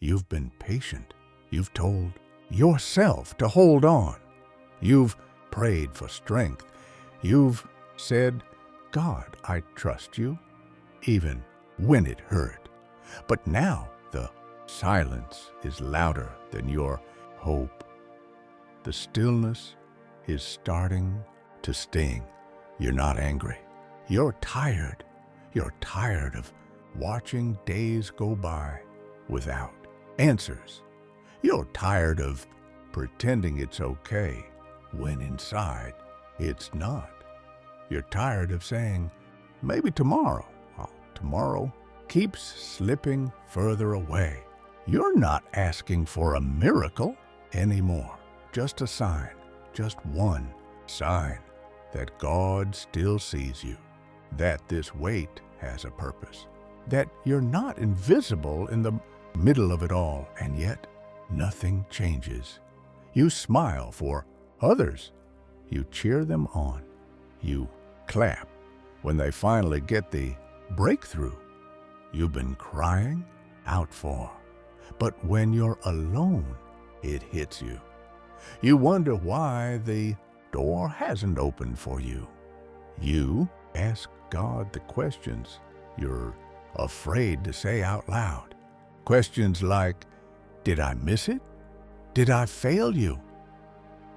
You've been patient. You've told yourself to hold on. You've prayed for strength. You've said, God, I trust you, even when it hurt. But now the silence is louder than your hope. The stillness is starting to sting. You're not angry. You're tired. You're tired of watching days go by without answers. You're tired of pretending it's okay when inside it's not. You're tired of saying, maybe tomorrow. Well, tomorrow keeps slipping further away. You're not asking for a miracle anymore. Just a sign, just one sign that God still sees you, that this wait has a purpose, that you're not invisible in the middle of it all, and yet nothing changes. You smile for others. You cheer them on. You clap when they finally get the breakthrough you've been crying out for. But when you're alone, it hits you. You wonder why the door hasn't opened for you. You ask God the questions you're afraid to say out loud. Questions like, did I miss it? Did I fail you?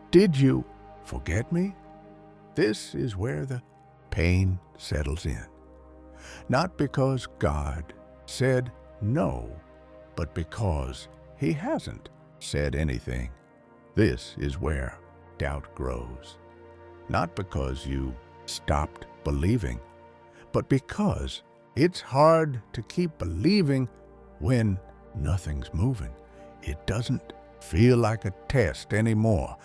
Did you forget me? This is where the pain settles in. Not because God said no, but because He hasn't said anything. This is where doubt grows. Not because you stopped believing, but because it's hard to keep believing when nothing's moving. It doesn't feel like a test anymore.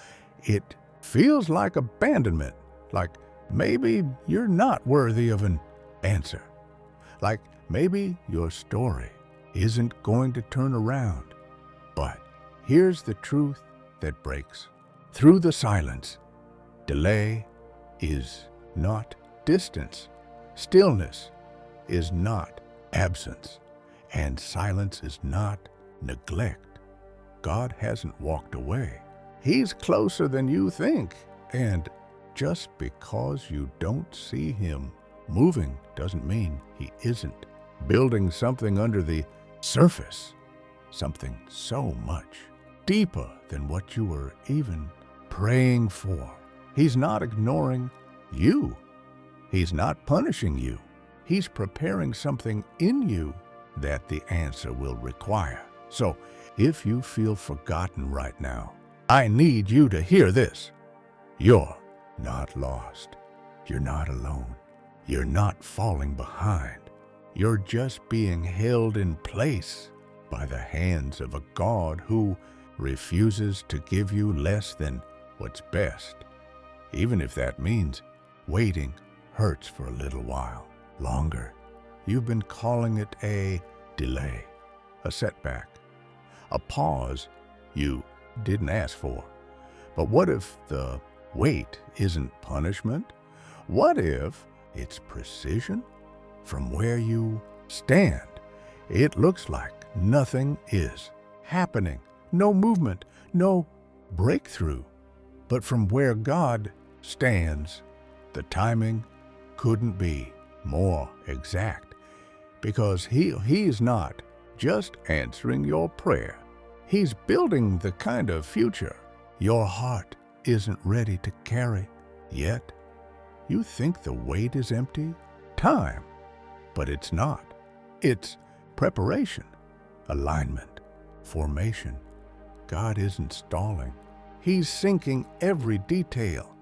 It feels like abandonment, like maybe you're not worthy of an answer, like maybe your story isn't going to turn around. But here's the truth that breaks through the silence. Delay is not distance. Stillness is not absence. And silence is not neglect. God hasn't walked away. He's closer than you think. And just because you don't see Him moving doesn't mean He isn't building something under the surface, something so much deeper than what you were even praying for. He's not ignoring you. He's not punishing you. He's preparing something in you that the answer will require. So if you feel forgotten right now, I need you to hear this. You're not lost. You're not alone. You're not falling behind. You're just being held in place by the hands of a God who refuses to give you less than what's best, even if that means waiting hurts for a little while longer. You've been calling it a delay, a setback, a pause you didn't ask for. But what if the wait isn't punishment? What if it's precision? From where you stand, it looks like nothing is happening, no movement, no breakthrough. But from where God stands, the timing couldn't be more exact, because He's not just answering your prayer. He's building the kind of future your heart isn't ready to carry yet. You think the wait is empty time, but it's not. It's preparation, alignment, formation. God isn't stalling. He's sinking every detail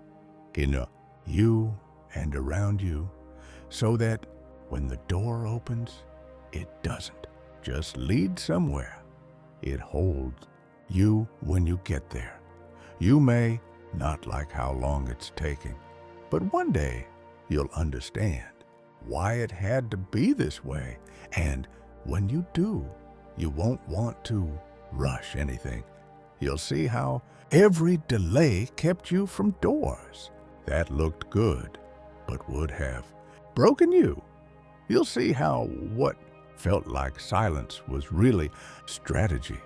in you and around you, so that when the door opens, it doesn't just lead somewhere. It holds you when you get there. You may not like how long it's taking, but one day you'll understand why it had to be this way. And when you do, you won't want to rush anything. You'll see how every delay kept you from doors that looked good but would have broken you. You'll see how what felt like silence was really strategy,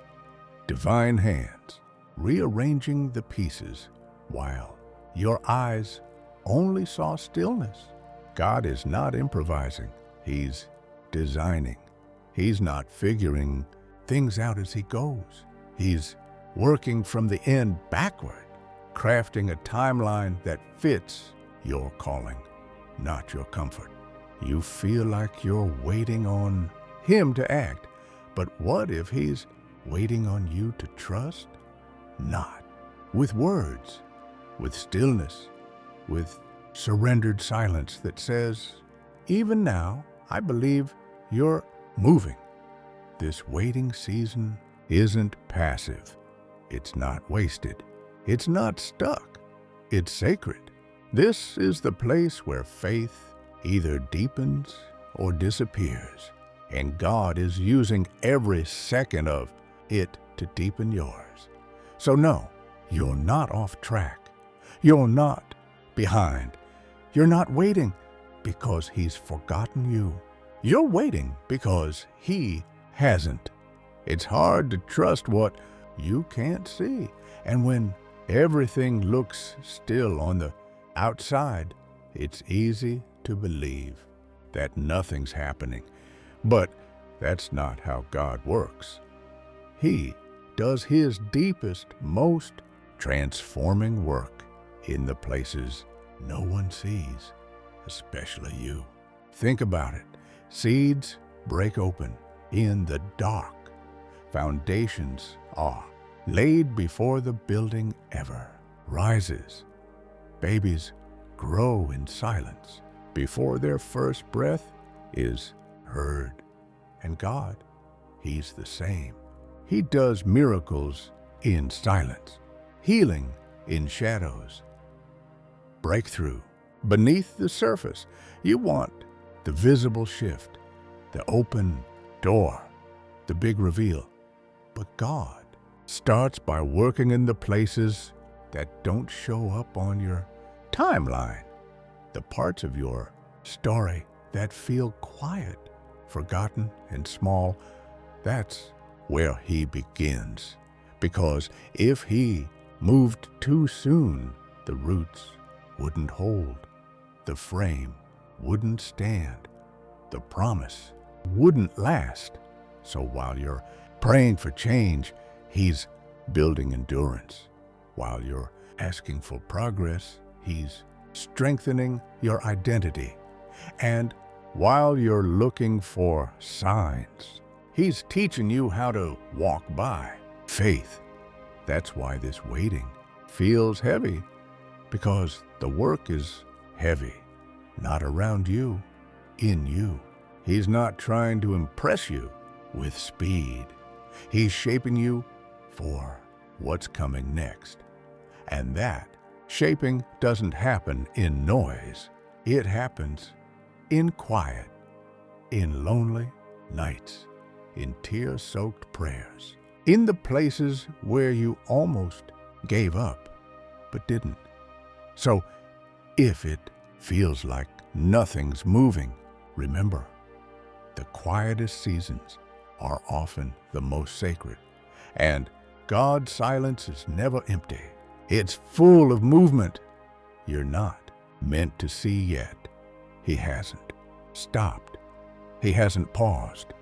divine hands rearranging the pieces while your eyes only saw stillness. God is not improvising, He's designing. He's not figuring things out as He goes. He's working from the end backward, crafting a timeline that fits your calling, not your comfort. You feel like you're waiting on Him to act, but what if He's waiting on you to trust? Not. With words, with stillness, with surrendered silence that says, even now, I believe you're moving. This waiting season isn't passive. It's not wasted. It's not stuck. It's sacred. This is the place where faith either deepens or disappears, and God is using every second of it to deepen yours. So no, you're not off track. You're not behind. You're not waiting because He's forgotten you. You're waiting because He hasn't. It's hard to trust what you can't see. And when everything looks still on the outside, it's easy to believe that nothing's happening. But that's not how God works. He does His deepest, most transforming work in the places no one sees, especially you. Think about it. Seeds break open in the dark. Foundations are laid before the building ever rises. Babies grow in silence before their first breath is heard. And God, He's the same. He does miracles in silence, healing in shadows, breakthrough beneath the surface. You want the visible shift, the open door, the big reveal. But God starts by working in the places that don't show up on your timeline, the parts of your story that feel quiet, forgotten, and small. That's where He begins. Because if He moved too soon, the roots wouldn't hold, the frame wouldn't stand, the promise wouldn't last. So while you're praying for change, He's building endurance. While you're asking for progress, He's strengthening your identity. And while you're looking for signs, He's teaching you how to walk by faith. That's why this waiting feels heavy, because the work is heavy, not around you, in you. He's not trying to impress you with speed. He's shaping you for what's coming next. And that shaping doesn't happen in noise. It happens in quiet, in lonely nights, in tear-soaked prayers, in the places where you almost gave up, but didn't. So if it feels like nothing's moving, remember, the quietest seasons are often the most sacred. And God's silence is never empty. It's full of movement you're not meant to see yet. He hasn't stopped. He hasn't paused.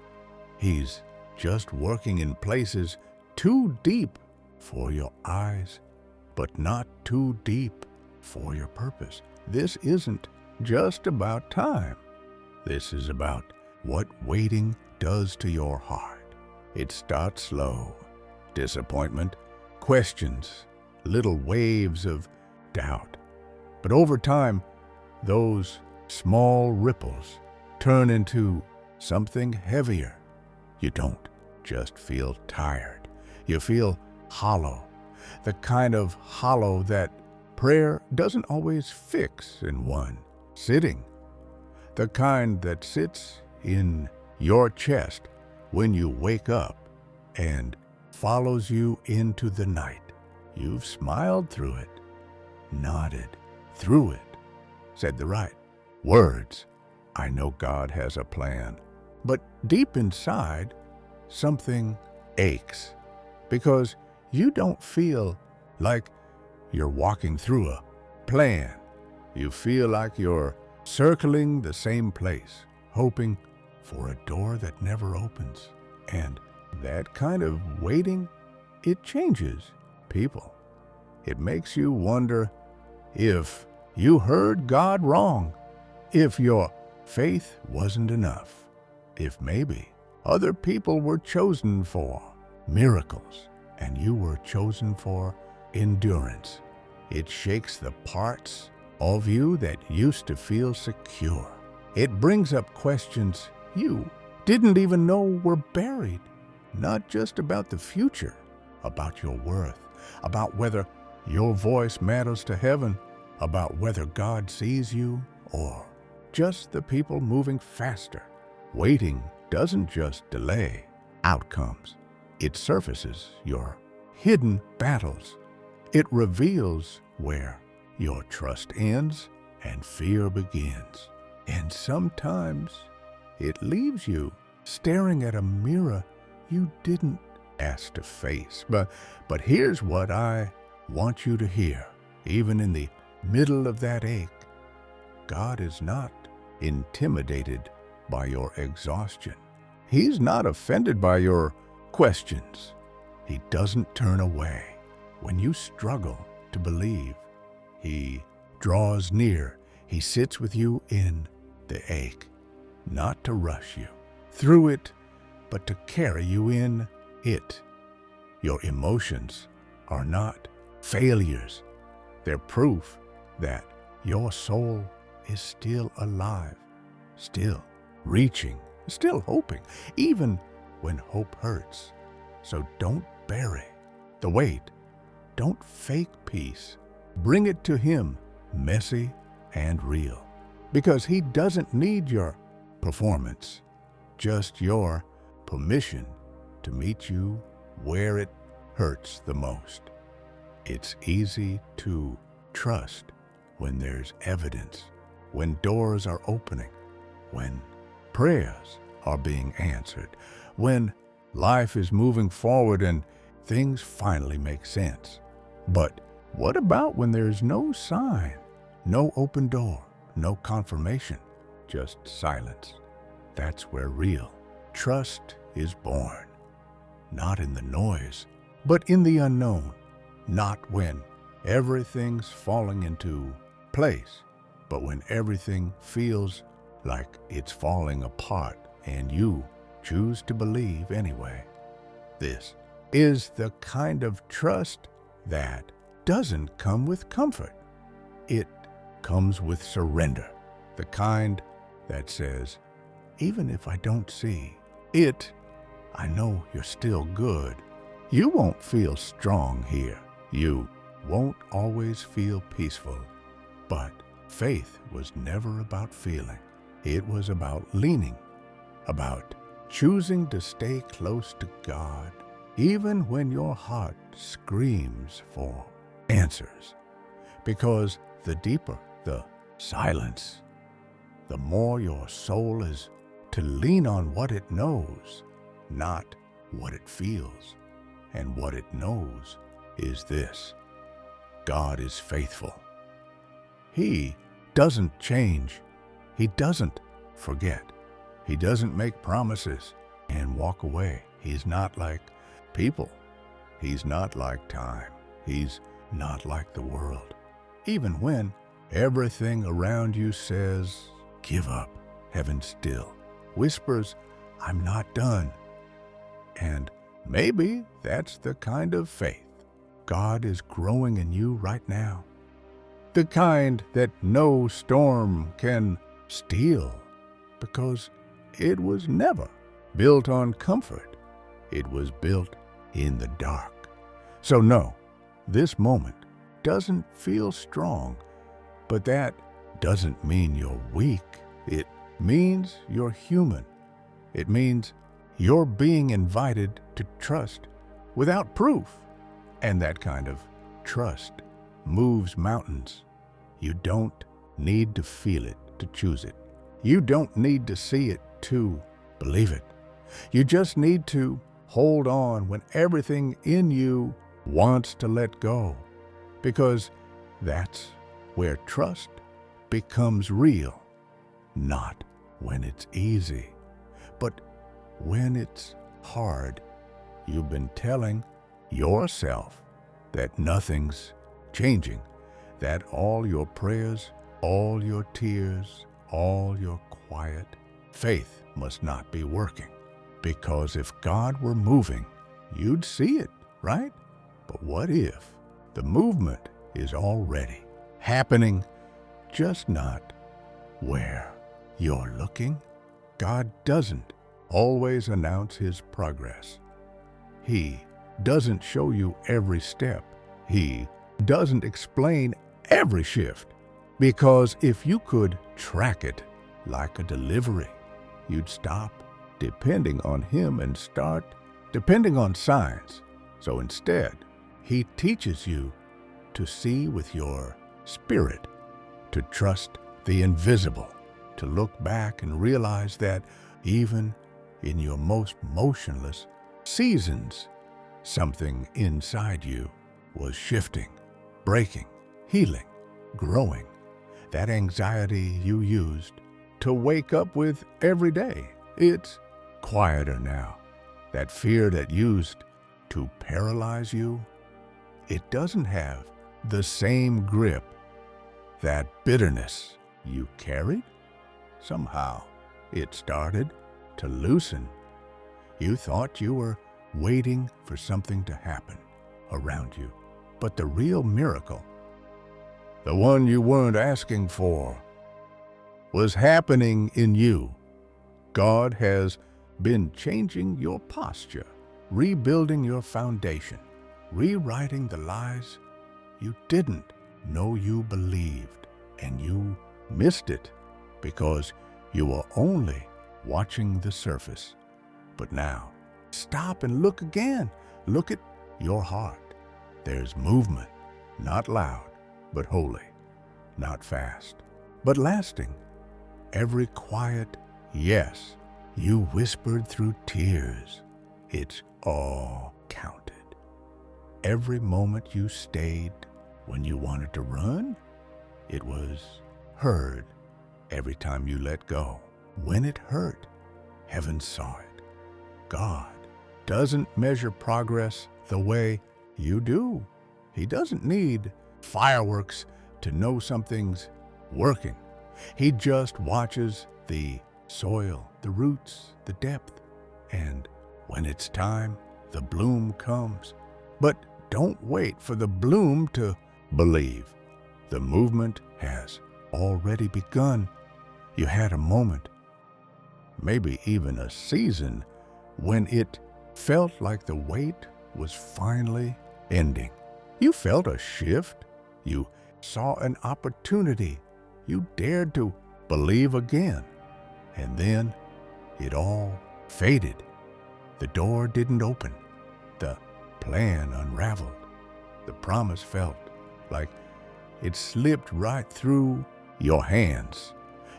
He's just working in places too deep for your eyes, but not too deep for your purpose. This isn't just about time. This is about what waiting does to your heart. It starts slow. Disappointment, questions, little waves of doubt. But over time, those small ripples turn into something heavier. You don't just feel tired. You feel hollow. The kind of hollow that prayer doesn't always fix in one sitting. The kind that sits in your chest when you wake up and follows you into the night. You've smiled through it, nodded through it, said the right words. I know God has a plan. But deep inside, something aches because you don't feel like you're walking through a plan. You feel like you're circling the same place, hoping for a door that never opens. And that kind of waiting, it changes people. It makes you wonder if you heard God wrong, if your faith wasn't enough, if maybe other people were chosen for miracles and you were chosen for endurance. It shakes the parts of you that used to feel secure. It brings up questions you didn't even know were buried, not just about the future, about your worth, about whether your voice matters to heaven, about whether God sees you, or just the people moving faster. Waiting doesn't just delay outcomes. It surfaces your hidden battles. It reveals where your trust ends and fear begins. And sometimes it leaves you staring at a mirror you didn't ask to face. But here's what I want you to hear. Even in the middle of that ache, God is not intimidated by your exhaustion. He's not offended by your questions. He doesn't turn away when you struggle to believe. He draws near. He sits with you in the ache, not to rush you through it, but to carry you in it. Your emotions are not failures. They're proof that your soul is still alive, still reaching, still hoping, even when hope hurts. So don't bury the weight. Don't fake peace. Bring it to Him, messy and real, because He doesn't need your performance, just your permission to meet you where it hurts the most. It's easy to trust when there's evidence, when doors are opening, when prayers are being answered, when life is moving forward and things finally make sense. But what about when there's no sign, no open door, no confirmation, just silence? That's where real trust is born. Not in the noise, but in the unknown. Not when everything's falling into place, but when everything feels like it's falling apart and you choose to believe anyway. This is the kind of trust that doesn't come with comfort. It comes with surrender, the kind that says, even if I don't see it, I know you're still good. You won't feel strong here. You won't always feel peaceful. But faith was never about feeling. It was about leaning, about choosing to stay close to God, even when your heart screams for answers. Because the deeper the silence, the more your soul is to lean on what it knows, not what it feels. And what it knows is this: God is faithful. He doesn't change. He doesn't forget. He doesn't make promises and walk away. He's not like people. He's not like time. He's not like the world. Even when everything around you says, give up, heaven still whispers, I'm not done. And maybe that's the kind of faith God is growing in you right now. The kind that no storm can steal, because it was never built on comfort. It was built in the dark. So no, this moment doesn't feel strong, but that doesn't mean you're weak. It means you're human. It means you're being invited to trust without proof. And that kind of trust moves mountains. You don't need to feel it to choose it. You don't need to see it to Believe it. You just need to hold on when everything in you wants to let go, because that's where trust becomes real, not when it's easy, but when it's hard. You've been telling yourself that nothing's changing, that all your prayers, all your tears, all your quiet faith must not be working. Because if God were moving, you'd see it, right? But what if the movement is already happening, just not where you're looking? God doesn't always announce his progress. He doesn't show you every step. He doesn't explain every shift. Because if you could track it like a delivery, you'd stop depending on him and start depending on signs. So instead, he teaches you to see with your spirit, to trust the invisible, to look back and realize that even in your most motionless seasons, something inside you was shifting, breaking, healing, growing. That anxiety you used to wake up with every day, it's quieter now. That fear that used to paralyze you, it doesn't have the same grip. That bitterness you carried, somehow it started to loosen. You thought you were waiting for something to happen around you. But the real miracle, the one you weren't asking for, was happening in you. God has been changing your posture, rebuilding your foundation, rewriting the lies you didn't know you believed, and you missed it because you were only watching the surface. But now, stop and look again. Look at your heart. There's movement, not loud, but holy, not fast, but lasting. Every quiet yes you whispered through tears, it's all counted. Every moment you stayed when you wanted to run, it was heard. Every time you let go, when it hurt, heaven saw it. God doesn't measure progress the way you do. He doesn't need fireworks to know something's working. He just watches the soil, the roots, the depth, and when it's time, the bloom comes. But don't wait for the bloom to believe. The movement has already begun. You had a moment, maybe even a season, when it felt like the wait was finally ending. You felt a shift. You saw an opportunity. You dared to believe again. And then it all faded. The door didn't open. The plan unraveled. The promise felt like it slipped right through your hands.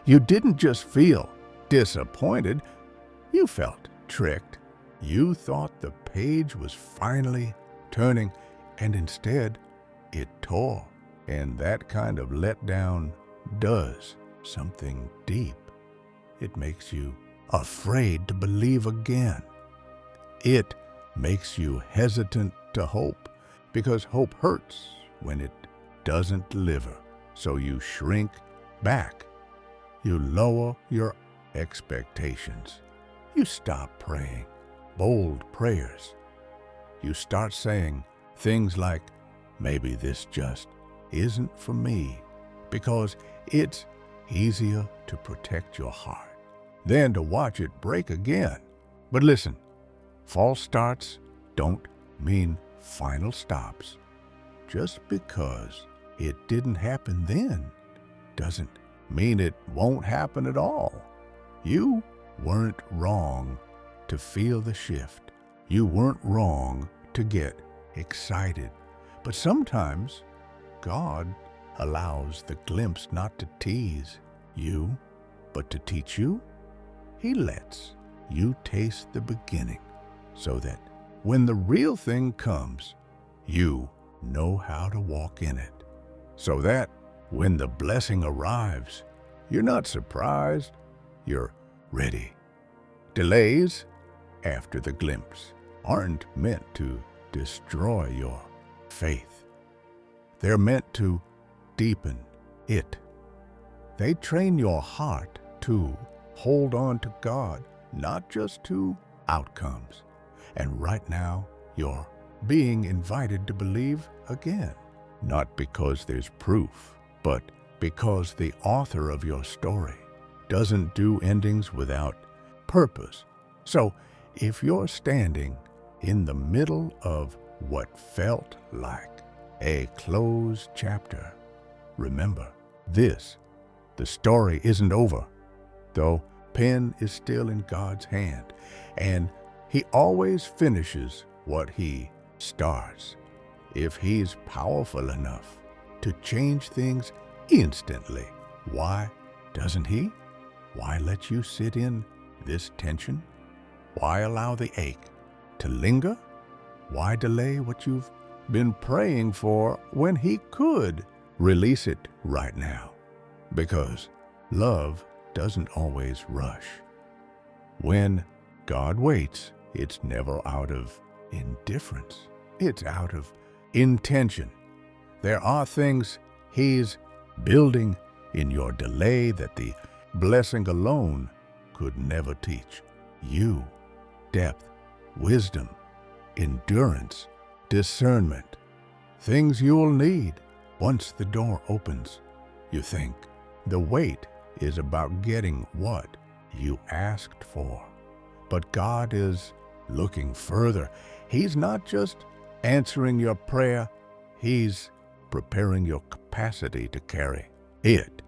You didn't just feel disappointed. You felt tricked. You thought the page was finally turning, and instead it tore. And that kind of letdown does something deep. It makes you afraid to believe again. It makes you hesitant to hope, because hope hurts when it doesn't deliver. So you shrink back. You lower your expectations. You stop praying bold prayers. You start saying things like, maybe this just isn't for me, because it's easier to protect your heart than to watch it break again. But listen, false starts don't mean final stops. Just because it didn't happen then doesn't mean it won't happen at all. You weren't wrong to feel the shift. You weren't wrong to get excited. But sometimes God allows the glimpse not to tease you, but to teach you. He lets you taste the beginning, so that when the real thing comes, you know how to walk in it. So that when the blessing arrives, you're not surprised, you're ready. Delays after the glimpse aren't meant to destroy your faith. They're meant to deepen it. They train your heart to hold on to God, not just to outcomes. And right now, you're being invited to believe again, not because there's proof, but because the author of your story doesn't do endings without purpose. So, if you're standing in the middle of what felt like a closed chapter, remember this: the story isn't over. Though pen is still in God's hand, and He always finishes what He starts. If He's powerful enough to change things instantly, why doesn't He? Why let you sit in this tension? Why allow the ache to linger? Why delay what you've been praying for when He could release it right now? Because love doesn't always rush. When God waits, it's never out of indifference. It's out of intention. There are things He's building in your delay that the blessing alone could never teach you. Depth, wisdom, endurance, discernment. Things you'll need once the door opens. You think the wait is about getting what you asked for. But God is looking further. He's not just answering your prayer, He's preparing your capacity to carry it.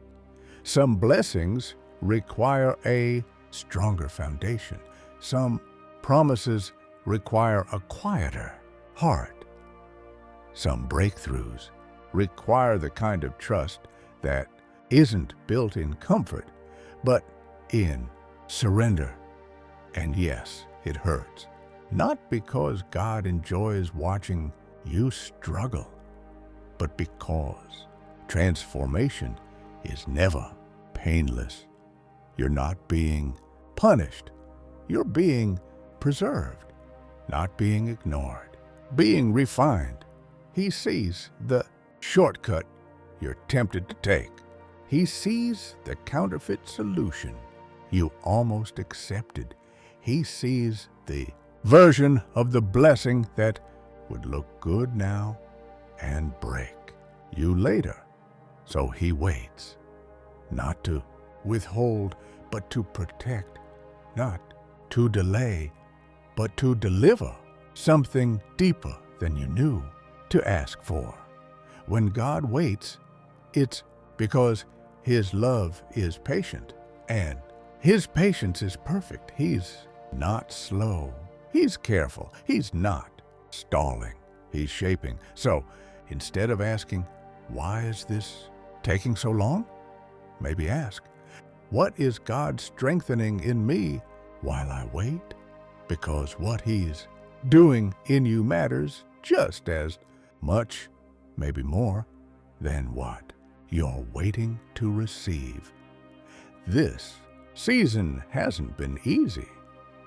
Some blessings require a stronger foundation. Some promises require a quieter heart. Some breakthroughs require the kind of trust that isn't built in comfort, but in surrender. And yes, it hurts. Not because God enjoys watching you struggle, but because transformation is never painless. You're not being punished. You're being preserved, not being ignored, being refined. He sees the shortcut you're tempted to take. He sees the counterfeit solution you almost accepted. He sees the version of the blessing that would look good now and break you later. So He waits, not to withhold, but to protect, not to delay, but to deliver something deeper than you knew to ask for. When God waits, it's because His love is patient, and His patience is perfect. He's not slow. He's careful. He's not stalling. He's shaping. So instead of asking, why is this taking so long? Maybe ask, what is God strengthening in me while I wait? Because what He's doing in you matters just as much, maybe more, than what you're waiting to receive. This season hasn't been easy.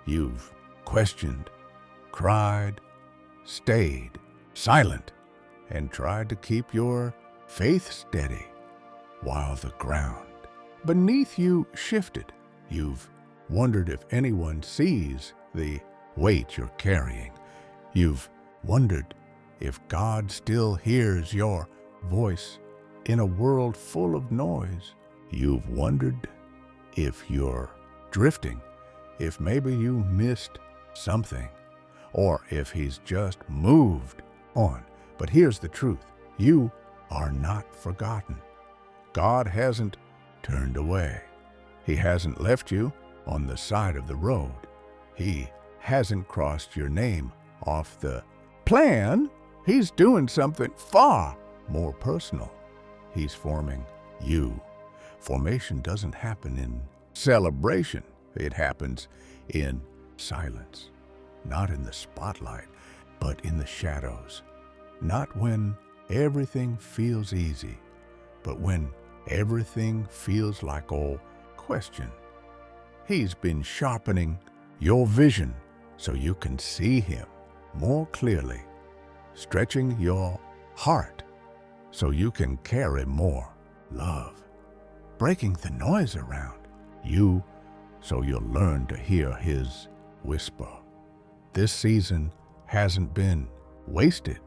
You've questioned, cried, stayed silent, and tried to keep your faith steady while the ground beneath you shifted. You've wondered if anyone sees the weight you're carrying. You've wondered if God still hears your voice in a world full of noise. You've wondered if you're drifting, if maybe you missed something, or if He's just moved on. But here's the truth. You are not forgotten. God hasn't turned away. He hasn't left you on the side of the road. He hasn't crossed your name off the plan. He's doing something far more personal. He's forming you. Formation doesn't happen in celebration. It happens in silence, not in the spotlight, but in the shadows. Not when everything feels easy, but when everything feels like a question. He's been sharpening your vision so you can see him more clearly, stretching your heart so you can carry more love, breaking the noise around you so you'll learn to hear his whisper. This season hasn't been wasted.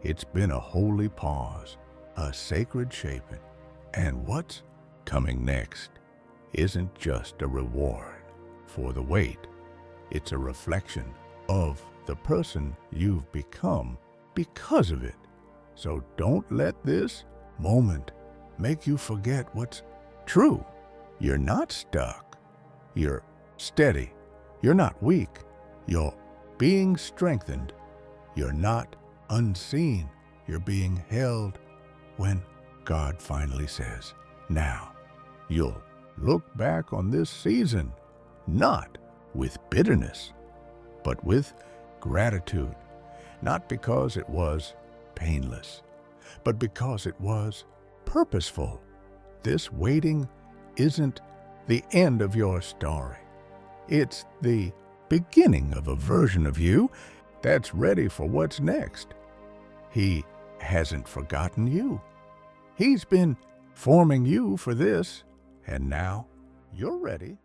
It's been a holy pause, a sacred shaping, and what's coming next isn't just a reward for the wait. It's a reflection of the person you've become because of it. So don't let this moment make you forget what's true. You're not stuck. You're steady. You're not weak. You're being strengthened. You're not unseen. You're being held when God finally says, now, you'll look back on this season not with bitterness, but with gratitude, not because it was painless, but because it was purposeful. This waiting isn't the end of your story. It's the beginning of a version of you that's ready for what's next. He hasn't forgotten you. He's been forming you for this, and now you're ready.